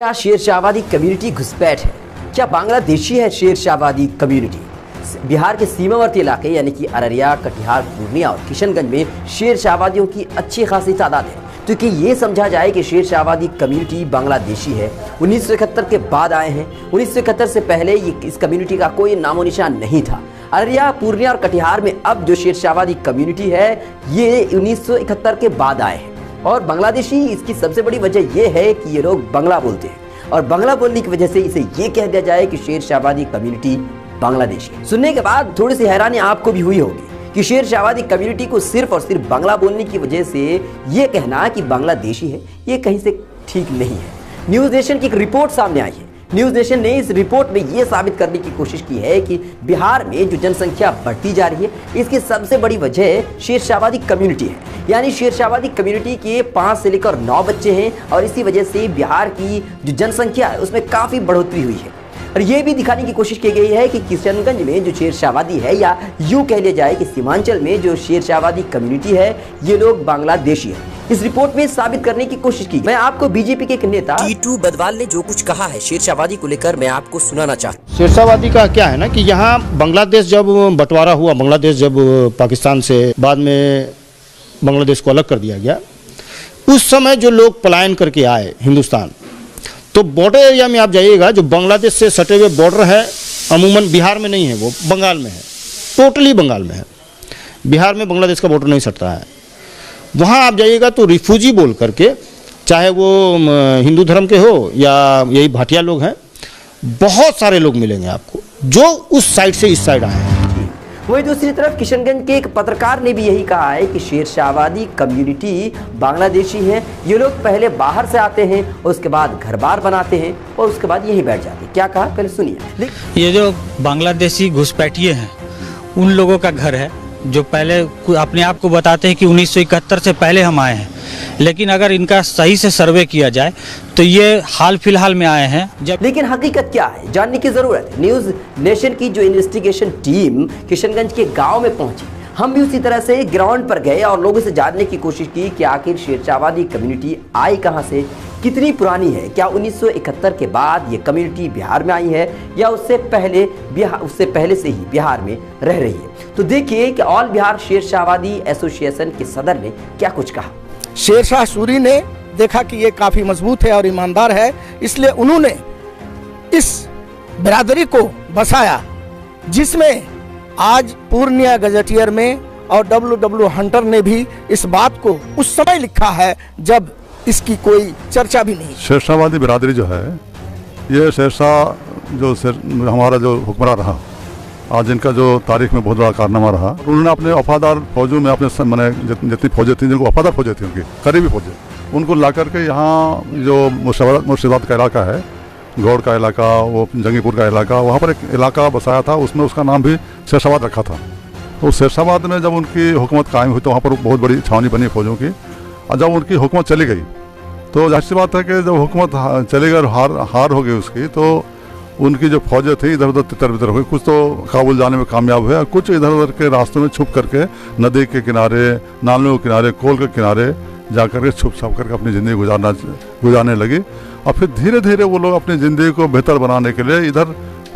क्या शेर शाहवादी कम्युनिटी घुसपैठ है? क्या बांग्लादेशी है शेर शाहवादी कम्युनिटी? बिहार के सीमावर्ती इलाके यानी कि अररिया, कटिहार, पूर्णिया और किशनगंज में शेर शाहवादियों की अच्छी खासी तादाद है। तो कि ये समझा जाए कि शेर शाहवादी कम्युनिटी बांग्लादेशी है, 1971 के बाद आए हैं। 1971 से पहले इस कम्युनिटी का कोई नामो निशान नहीं था। अररिया, पूर्णिया और कटिहार में अब जो शेर शाहवादी कम्युनिटी है ये 1971 के बाद आए हैं। और बांग्लादेशी इसकी सबसे बड़ी वजह यह है कि ये लोग बांग्ला बोलते हैं और बांग्ला बोलने की वजह से इसे ये कह दिया जाए कि शेर शाहवादी कम्युनिटी बांग्लादेशी है। सुनने के बाद थोड़ी सी हैरानी आपको भी हुई होगी कि शेर शाहवादी कम्युनिटी को सिर्फ और सिर्फ बांग्ला बोलने की वजह से ये कहना कि बांग्लादेशी है, ये कहीं से ठीक नहीं है। न्यूज़ नेशन की एक रिपोर्ट सामने आई है। न्यूज़ नेशन ने इस रिपोर्ट में ये साबित करने की कोशिश की है कि बिहार में जो जनसंख्या बढ़ती जा रही है इसकी सबसे बड़ी वजह शेर शाहवादी कम्युनिटी है। यानी शेर शाहवादी कम्युनिटी के 5 से लेकर 9 बच्चे हैं और इसी वजह से बिहार की जो जनसंख्या है उसमें काफ़ी बढ़ोतरी हुई है। और ये भी दिखाने की कोशिश की गई है कि किशनगंज में जो शेर शाहवादी है या यूँ कह लिया जाए कि सीमांचल में जो शेर शाहवादी कम्युनिटी है ये लोग बांग्लादेशी है। इस रिपोर्ट में साबित करने की कोशिश की। मैं आपको बीजेपी के एक नेता टीटू बदवाल ने जो कुछ कहा है शेर शाहवादी को लेकर मैं आपको सुनाना चाहता हूँ। शेर शाहवादी का क्या है ना कि यहाँ बांग्लादेश जब बंटवारा हुआ, बांग्लादेश जब पाकिस्तान से बाद में बांग्लादेश को अलग कर दिया गया, उस समय जो लोग पलायन करके आए हिंदुस्तान, तो बॉर्डर एरिया में आप जाइएगा जो बांग्लादेश से सटे हुए बॉर्डर है, अमूमन बिहार में नहीं है, वो बंगाल में है, टोटली बंगाल में है। बिहार में बांग्लादेश का बॉर्डर नहीं सटता है। वहाँ आप जाइएगा तो रिफ्यूजी बोल करके, चाहे वो हिंदू धर्म के हो या यही भाटिया लोग हैं, बहुत सारे लोग मिलेंगे आपको जो उस साइड से इस साइड आए हैं। वही दूसरी तरफ किशनगंज के एक पत्रकार ने भी यही कहा है कि शेर शाहवादी कम्युनिटी बांग्लादेशी है। ये लोग पहले बाहर से आते हैं और उसके बाद घर बार बनाते हैं और उसके बाद यहीं बैठ जाते हैं। क्या कहा पहले सुनिए। ये जो बांग्लादेशी घुसपैठिए हैं उन लोगों का घर है जो पहले अपने आप को बताते हैं कि 1971 से पहले हम आए हैं, लेकिन अगर इनका सही से सर्वे किया जाए तो ये हाल फिलहाल में आए हैं। लेकिन हकीकत क्या है जानने की जरूरत है। न्यूज़ नेशन की जो इन्वेस्टिगेशन टीम किशनगंज के गांव में पहुंची, हम भी उसी तरह से ग्राउंड पर गए और लोगों से जानने की कोशिश की कि आखिर शेर शाहवादी कम्युनिटी आई कहां से, कितनी पुरानी है, क्या 1971 के बाद ये कम्युनिटी बिहार में आई है या उससे पहले से ही बिहार में रह रही है। तो देखिए कि ऑल बिहार शेर शाहवादी एसोसिएशन के सदर ने क्या कुछ कहा। शेर शाह सूरी ने देखा कि ये काफी मजबूत है और ईमानदार है, इसलिए उन्होंने इस बिरादरी को बसाया, जिसमें आज पूर्णिया गजेटियर में और डब्ल्यू हंटर ने भी इस बात को उस समय लिखा है जब इसकी कोई चर्चा भी नहीं। शेर शाहवादी बिरादरी जो है, ये शेर शाह जो हमारा जो हुक्मरान रहा, आज इनका जो तारीख में बहुत बड़ा कारनामा रहा, उन्होंने अपने वफादार फौजों में अपने मैंने जितनी फौजें थी, जिनको वफादार फौजें थी, उनकी करीबी फौजें, उनको ला करके यहाँ जो मुर्शिदाबाद का इलाका है, गौड़ का इलाका, वो जंगीपुर का इलाका, वहाँ पर एक इलाका बसाया था, उसमें उसका नाम भी शेरशाबाद रखा था। तो शेरशाबाद में जब उनकी हुकूमत कायम हुई तो वहाँ पर बहुत बड़ी छावनी बनी फौजों की। और जब उनकी हुकूमत चली गई तो जाहिर सी बात है कि जब हुकूमत चली गई और हार हो गई उसकी, तो उनकी जो फौजें थी इधर उधर तितर बितर हो गई। कुछ तो काबुल जाने में कामयाब हुए, कुछ इधर उधर के रास्तों में छुप करके नदी के किनारे, नालों के किनारे, कोल के किनारे जा करके छुप छाप करके अपनी ज़िंदगी गुजारने लगी। और फिर धीरे धीरे वो लोग अपनी ज़िंदगी को बेहतर बनाने के लिए इधर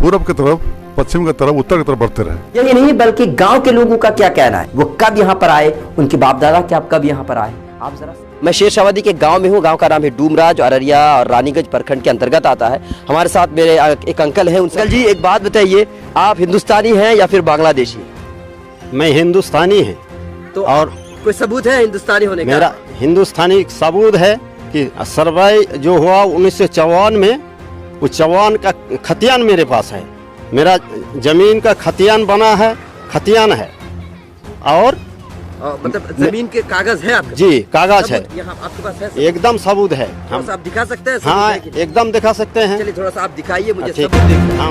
पूरब की तरफ, पश्चिम की तरफ, उत्तर की तरफ बढ़ते रहे। यही नहीं बल्कि गाँव के लोगों का क्या कहना है, वो कब यहाँ पर आए, उनके बाप दादा क्या कब यहाँ पर आए। आप जरा, मैं शेर शाहवादी के गांव में हूँ। गांव का नाम है डूमरा, जो अररिया और रानीगंज प्रखंड के अंतर्गत आता है। हमारे साथ मेरे एक अंकल हैं। अंकल जी, एक बात बताइए, आप हिंदुस्तानी हैं या फिर बांग्लादेशी? मैं हिंदुस्तानी है। तो और कोई सबूत है हिंदुस्तानी होने का? मेरा हिंदुस्तानी सबूत है कि सर्वे जो हुआ 1954 में, वो 54 का खतियान मेरे पास है। मेरा जमीन का खतियान बना है, खतियान है। और मतलब जमीन के कागज है आपके? जी, कागज है, यहाँ आपके पास है? एकदम सबूत है। हम आप दिखा सकते हैं? हाँ, एकदम दिखा सकते हैं। चलिए थोड़ा सा आप दिखाइए मुझे ठीक सबूत देखिए। हाँ।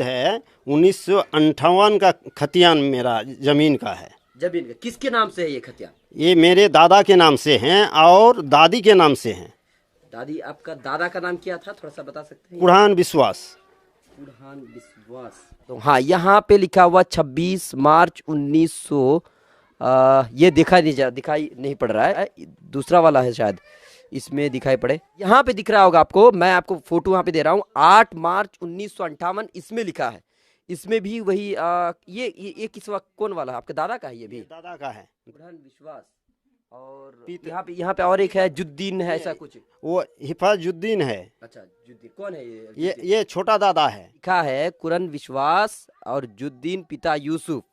है 1958 का खतियान मेरा जमीन का है। जमीन का किसके नाम से है ये खतियान? ये मेरे दादा के नाम से हैं और दादी के नाम से हैं। दादी, आपका दादा का नाम क्या था, थोड़ा सा बता सकते हैं? कुरान विश्वास। बुरहान विश्वास। तो हाँ, यहाँ पे लिखा हुआ 26 मार्च 1900, ये दिखाई नहीं पड़ रहा है, दूसरा वाला है शायद, इसमें दिखाई पड़े। यहाँ पे दिख रहा होगा आपको, मैं आपको फोटो यहाँ पे दे रहा हूँ, 8 मार्च 1958 इसमें लिखा है। इसमें भी वही ये किस वक्त कौन वाला है? आपके दादा का है? ये भी दादा का है, बुरहान विश्वास। और यहाँ पे और एक है जुद्दीन है, ऐसा कुछ, वो हिफाजुद्दीन है। अच्छा, जुद्दीन कौन है? ये छोटा दादा है। लिखा है कुरन विश्वास और जुद्दीन पिता यूसुफ,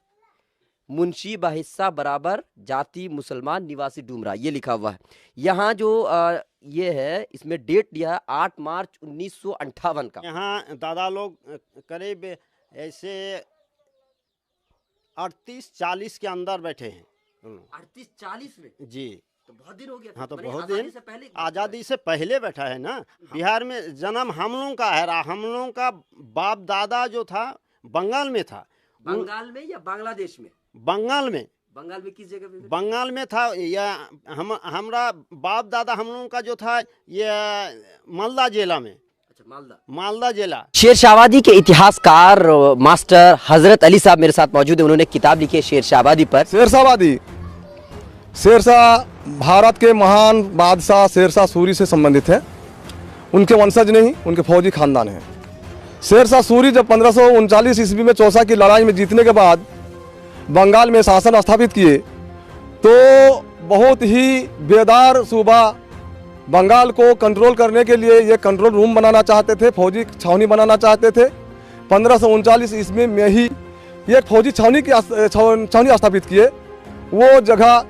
मुंशी बाहिस्सा बराबर, जाति मुसलमान, निवासी डुमरा, ये लिखा हुआ है। यहाँ जो ये है, इसमें डेट दिया है 8 मार्च 1958 का। यहाँ दादा लोग करीब ऐसे 38-40 के अंदर बैठे हैं। 38-40 में? जी, तो बहुत दिन हो गया। हाँ, तो मैंने बहुत आज़ादी दिन, से पहले, आज़ादी से पहले बैठा है ना। बिहार में जन्म हम लोगों का है, हम लोगों का बाप दादा जो था बंगाल में था। बंगाल में या बांग्लादेश में? बंगाल में। बंगाल में किस जगह पे? बंगाल में था। या हमरा बाप दादा हम लोगों का जो था ये मालदा जिला में। अच्छा, मालदा जिला। शेरशाहवादी के इतिहासकार मास्टर हजरत अली साहब मेरे साथ मौजूद है। उन्होंने किताब लिखी है शेरशाहवादी पर। शेरशाह भारत के महान बादशाह शेरशाह सूरी से संबंधित है। उनके वंशज नहीं, उनके फौजी खानदान है। शेरशाह सूरी जब 1539 ईस्वी में चौसा की लड़ाई में जीतने के बाद बंगाल में शासन स्थापित किए तो बहुत ही बेदार सूबा बंगाल को कंट्रोल करने के लिए ये कंट्रोल रूम बनाना चाहते थे, फौजी छावनी बनाना चाहते थे। 1539 ईस्वी में ही ये फौजी छावनी स्थापित किए। वो जगह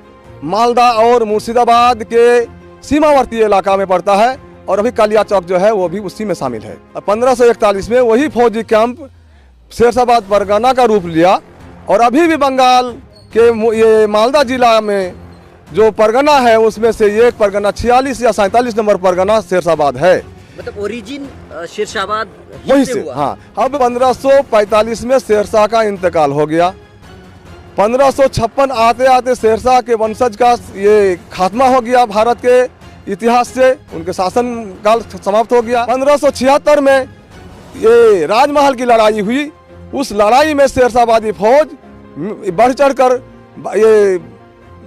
मालदा और मुर्शिदाबाद के सीमावर्ती इलाका में पड़ता है और अभी कालिया चौक जो है वो भी उसी में शामिल है। 1541 में वही फौजी कैंप शेरशाहबाद परगना का रूप लिया और अभी भी बंगाल के ये मालदा जिला में जो परगना है उसमें से एक परगना 46 या 47 नंबर परगना शेरशाहबाद है। मतलब ओरिजिन शेरशाहबाद वहीं से। हाँ, अब 1545 में शेरशाह का इंतकाल हो गया। 1556 आते आते शेरशाह के वंशज का ये खात्मा हो गया भारत के इतिहास से, उनके शासन काल समाप्त हो गया। 1576 में ये राजमहल की लड़ाई हुई। उस लड़ाई में शेरशाहबादी फौज बढ़ चढ़कर ये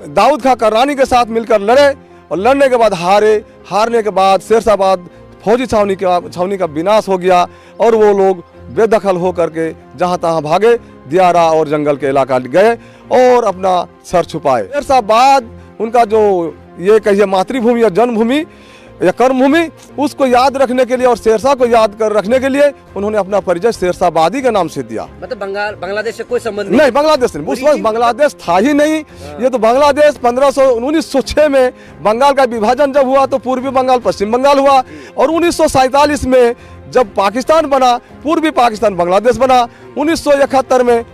दाऊद खां कररानी के साथ मिलकर लड़े और लड़ने के बाद हारने के बाद शेरशाहबाद फौजी छावनी का विनाश हो गया और वो लोग बेदखल हो करके जहाँ तहाँ भागे, दियारा और जंगल के इलाका गए और अपना सर छुपाए। शेरशाहबाद उनका जो ये कहिए मातृभूमि या जन्मभूमि या कर्मभूमि, उसको याद रखने के लिए और शेरशाह को याद कर रखने के लिए उन्होंने अपना परिचय शेरशाहबादी के नाम से दिया। मतलब बांग्लादेश से कोई संबंध नहीं? बांग्लादेश नहीं, उस वक्त बांग्लादेश था ही नहीं। ये तो बांग्लादेश 1906 में बंगाल का विभाजन जब हुआ तो पूर्वी बंगाल पश्चिम बंगाल हुआ और 1947 में जब पाकिस्तान बना, पूर्वी पाकिस्तान बांग्लादेश बना। 1971 में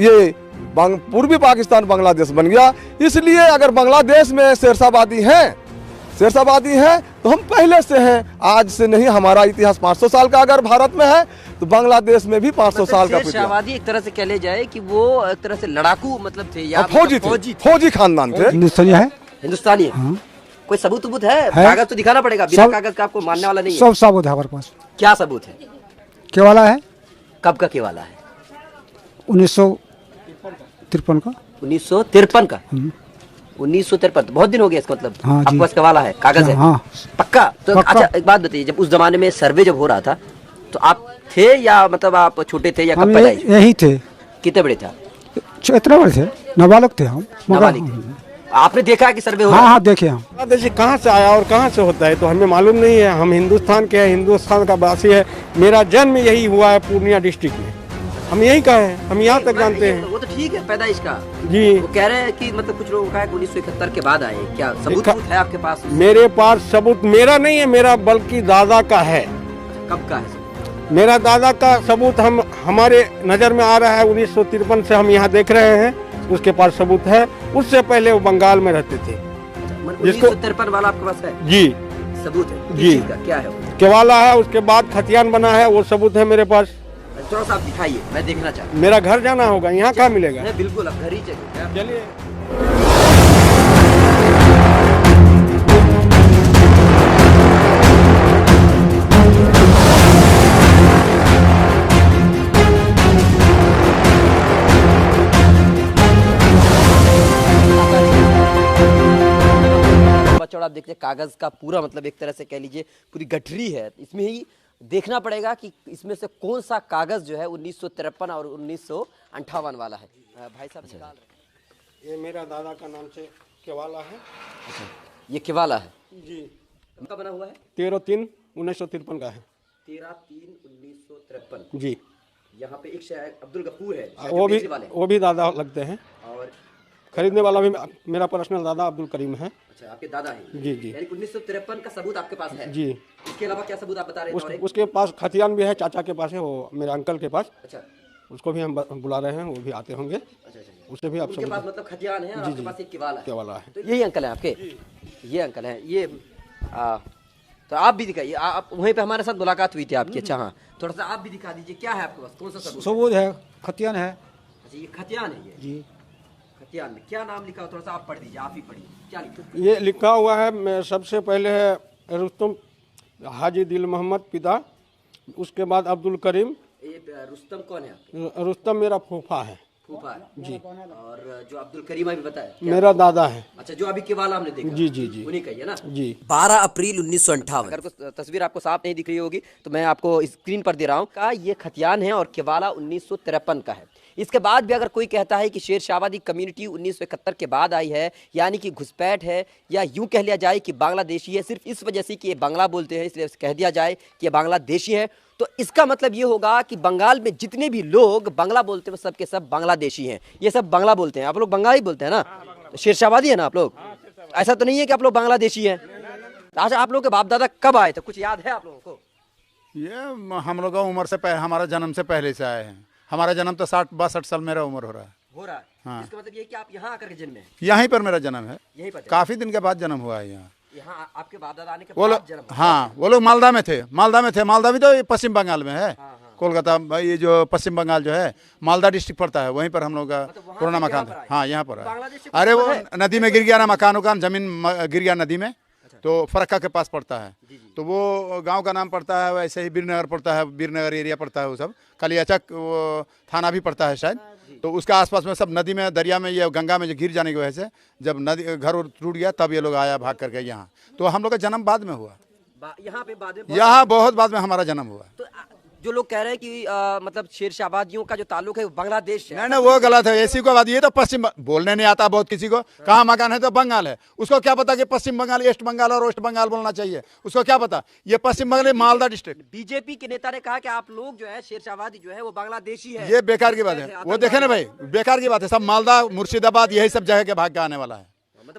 ये पूर्वी पाकिस्तान बांग्लादेश बन गया। इसलिए अगर बांग्लादेश में शेरशाहबादी हैं तो हम पहले से हैं, आज से नहीं। हमारा इतिहास 500 साल का अगर भारत में है तो बांग्लादेश में भी 500 साल का। शेरशाहवादी एक तरह से कह ले जाए कि वो एक तरह से लड़ाकू मतलब थे या फौजी खानदान थे। हिंदुस्तानी है। हाँ। कोई सबूत है? कागज तो दिखाना पड़ेगा, बिना कागज का आपको मानने वाला नहीं है। सब सबूत है हमारे पास। क्या सबूत है? केवाला है। कब का केवाला है? 1953 का। 1953 का? 1953, बहुत दिन हो गया इसका मतलब। हाँ, आपके पास केवाला है, कागज है? हाँ। पक्का? तो अच्छा एक बात बताइए, जब उस जमाने में सर्वे जब हो रहा था तो आप थे या मतलब आप छोटे थे या कब पैदा? यही थे। कितने बड़े थे? इतने बड़े थे, नाबालिग थे हम। आपने देखा कि सर्वे हो रहा? हाँ, देखे हम। बांग्लादेश कहाँ से आया और कहाँ से होता है तो हमें मालूम नहीं है। हम हिंदुस्तान के हैं, हिंदुस्तान का वासी है। मेरा जन्म यही हुआ है पूर्णिया डिस्ट्रिक्ट में। हम यही का है, हम यहाँ तक जानते हैं। वो तो ठीक है, पैदाइश का जी। वो कह रहे हैं कि मतलब कुछ लोगों का 1971 के बाद आए। क्या सबूत है आपके पास? मेरे पास सबूत मेरा नहीं है, मेरा बल्कि दादा का है। कब का है? मेरा दादा का सबूत हमारे नजर में आ रहा है। 1953 से हम यहाँ देख रहे हैं, उसके पास सबूत है। उससे पहले वो बंगाल में रहते थे। 1953 वाला आपके पास है? जी, सबूत है जी। क्या है? केवाला है, उसके बाद खतियान बना है, वो सबूत है मेरे पास। थोड़ा सा आप दिखाइए, मैं देखना चाहता हूँ। मेरा घर जाना होगा, यहाँ कहाँ मिलेगा? बिल्कुल, आप घर ही चलिए। आप देखते हैं कागज़ का पूरा मतलब एक तरह से कह लीजिए पूरी गठरी है। इसमें ही देखना पड़ेगा कि इसमें से कौन सा कागज़ जो है 1953 और 1958 वाला है। भाई साहब निकाल रहे हैं। ये मेरा दादा का नाम से केवाला है। अच्छा, ये केवाला है जी। कब का बना हुआ है? 13/3/1953 का है। 13/3/1953 जी। यहाँ पे एक शायद अब्दुल गफूर है, वो भी दादा लगते हैं, और खरीदने वाला भी मेरा पर्सनल दादा अब्दुल करीम है। अच्छा, आपके दादा हैं? जी जी। यानी 1953 का सबूत आपके पास है? जी। इसके अलावा क्या सबूत आप बता रहे हैं? उसके पास खतियान भी है, चाचा के पास है, वो मेरे अंकल के पास। अच्छा, उसको भी हम बुला रहे हैं, वो भी आते होंगे। अच्छा, उससे भी आप उनके पास मतलब खतियान है और आपके पास एक केवाला है। तो यही अंकल है आपके? ये अंकल हैं ये। तो आप भी दिखाइए, आप वहीं पे हमारे साथ मुलाकात हुई थी आपकी। अच्छा हाँ, थोड़ा सा आप भी दिखा दीजिए, क्या है आपके पास, कौन सा सबूत? सबूत है, खतियान है। अच्छा, ये खतियान है। ये जी। खतियान में क्या नाम लिखा हो, थोड़ा सा आप पढ़ दीजिए, आप ही पढ़िए, क्या लिखा? ये लिखा हुआ है, मैं सबसे पहले है रुस्तम हाजी दिल मोहम्मद पिता, उसके बाद अब्दुल करीम। ये रुस्तम कौन है आपके? रुस्तम मेरा फूफा है। फूफा है जी। और जो अब्दुल करीम अभी बताया मेरा दादा है। अच्छा, जो अभी केवाला हमने देखा। जी जी जी, उन्हीं का ही है ना जी। 12 अप्रैल 1958। अगर कुछ तस्वीर आपको साफ नहीं दिख रही होगी तो मैं आपको स्क्रीन पर दे रहा हूँ का ये खतियान है और केवाला 1953 का है। इसके बाद भी अगर कोई कहता है कि शेर शाहवादी कम्युनिटी 1971 के बाद आई है, यानी कि घुसपैठ है, या यूं कह लिया जाए कि बांग्लादेशी है, सिर्फ इस वजह से कि ये बांग्ला बोलते हैं इसलिए कह दिया जाए कि ये बांग्लादेशी है, तो इसका मतलब ये होगा कि बंगाल में जितने भी लोग बांग्ला बोलते हैं वो सब के सब बांग्लादेशी हैं। ये सब बांग्ला बोलते हैं। आप लोग बंगाली बोलते हैं ना, तो शेर शाहवादी है ना आप लोग? ऐसा तो नहीं है कि आप लोग बांग्लादेशी हैं। अच्छा, आप लोग के बाप दादा कब आए थे, कुछ याद है आप लोगों को? ये हम लोग उम्र से हमारा जन्म से पहले से आए हैं। हमारा जन्म तो 60-62 साल मेरा उम्र हो रहा है। हाँ। इसका मतलब ये कि आप यहाँ आकर के जन्मे हैं? यहीं पर मेरा जन्म है, यहीं पर। काफी दिन के बाद जन्म हुआ है यहाँ। यहाँ आपके बाप दादा आने के वो बाद लोग, जन्म? हाँ, वो लोग मालदा में थे। मालदा भी तो पश्चिम बंगाल में है। कोलकाता, ये जो पश्चिम बंगाल जो है मालदा डिस्ट्रिक्ट पड़ता है, वहीं पर हम लोग का पुराना मकान था। हाँ, यहाँ पर है। अरे वो नदी में गिर गया ना मकान उकान, जमीन गिर गया नदी में, तो फरक्का के पास पड़ता है। तो वो गांव का नाम पड़ता है, वैसे ही वीरनगर पड़ता है, वीरनगर एरिया पड़ता है वो सब। कलियाचक वो थाना भी पड़ता है शायद। तो उसके आसपास में सब नदी में, दरिया में, ये गंगा में जो गिर जाने की वजह से जब नदी घर टूट गया तब ये लोग आया भाग करके यहाँ। तो हम लोग का जन्म बाद में हुआ यहाँ पे, बाद में यहाँ बहुत बाद में हमारा जन्म हुआ। तो जो लोग कह रहे हैं कि मतलब शेर शाहवादियों का जो ताल्लुक है वो बांग्लादेश है, नहीं, वो गलत है। ऐसी को बात, ये तो पश्चिम बोलने नहीं आता बहुत किसी को। कहाँ मकान है तो बंगाल है, उसको क्या पता कि पश्चिम बंगाल, ईस्ट बंगाल और वेस्ट बंगाल बोलना चाहिए, उसको क्या पता। ये पश्चिम बंगाल मालदा डिस्ट्रिक्ट। बीजेपी के नेता ने कहा कि आप लोग जो है शेर शाहवादी जो है वो बांग्लादेशी है। ये बेकार की बात है। वो देखे ना भाई, बेकार की बात है। सब मालदा, मुर्शिदाबाद, यही सब जगह के भाग के आने वाला है।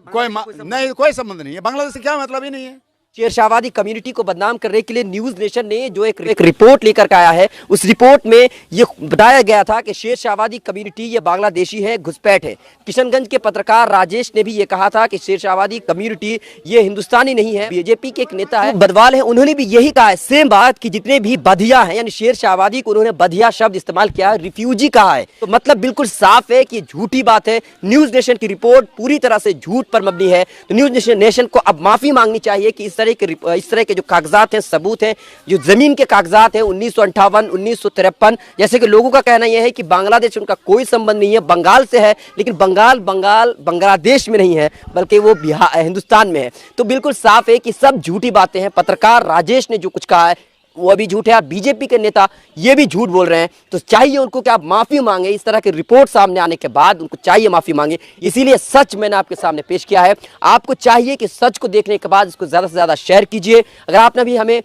कोई नहीं, कोई संबंध नहीं है बांग्लादेश से, क्या मतलब ही नहीं है। शेर शाहवादी कम्युनिटी को बदनाम करने के लिए न्यूज नेशन ने जो एक रिपोर्ट लेकर के आया है, उस रिपोर्ट में ये बताया गया था कि शेर शाहवादी कम्युनिटी ये बांग्लादेशी है, घुसपैठ है। किशनगंज के पत्रकार राजेश ने भी ये कहा था कि शेर शाहवादी कम्युनिटी ये हिंदुस्तानी नहीं है। बीजेपी के एक नेता है बदवाल है, उन्होंने भी यही कहा है, सेम बात कि जितने भी बधिया हैं, यानी शेर शाहवादी को उन्होंने बधिया शब्द इस्तेमाल किया, रिफ्यूजी कहा है। तो मतलब बिल्कुल साफ है कि झूठी बात है। न्यूज नेशन की रिपोर्ट पूरी तरह से झूठ पर मबनी है। तो न्यूज नेशन को अब माफी मांगनी चाहिए कि इस तरह के जो कागजात हैं, सबूत हैं, जो जमीन के कागजात हैं 1958, 1953, जैसे कि लोगों का कहना यह है कि बांग्लादेश उनका कोई संबंध नहीं है, बंगाल से है, लेकिन बांग्लादेश में नहीं है, बल्कि वो बिहार, हिंदुस्तान में है। तो बिल्कुल साफ है कि सब झूठी बातें हैं। पत्रकार राजेश ने जो कुछ कहा है वो भी झूठ है। बीजेपी के नेता ये भी झूठ बोल रहे हैं। तो चाहिए उनको कि आप माफी मांगे। इस तरह की रिपोर्ट सामने आने के बाद उनको चाहिए माफी मांगे। इसीलिए सच मैंने आपके सामने पेश किया है। आपको चाहिए कि सच को देखने के बाद इसको ज्यादा से ज्यादा शेयर कीजिए। अगर आपने भी हमें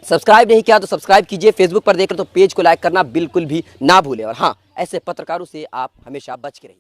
सब्सक्राइब नहीं किया तो सब्सक्राइब कीजिए। फेसबुक पर देख रहे तो पेज को लाइक करना बिल्कुल भी ना भूलें। और हाँ, ऐसे पत्रकारों से आप हमेशा बच के रहिए।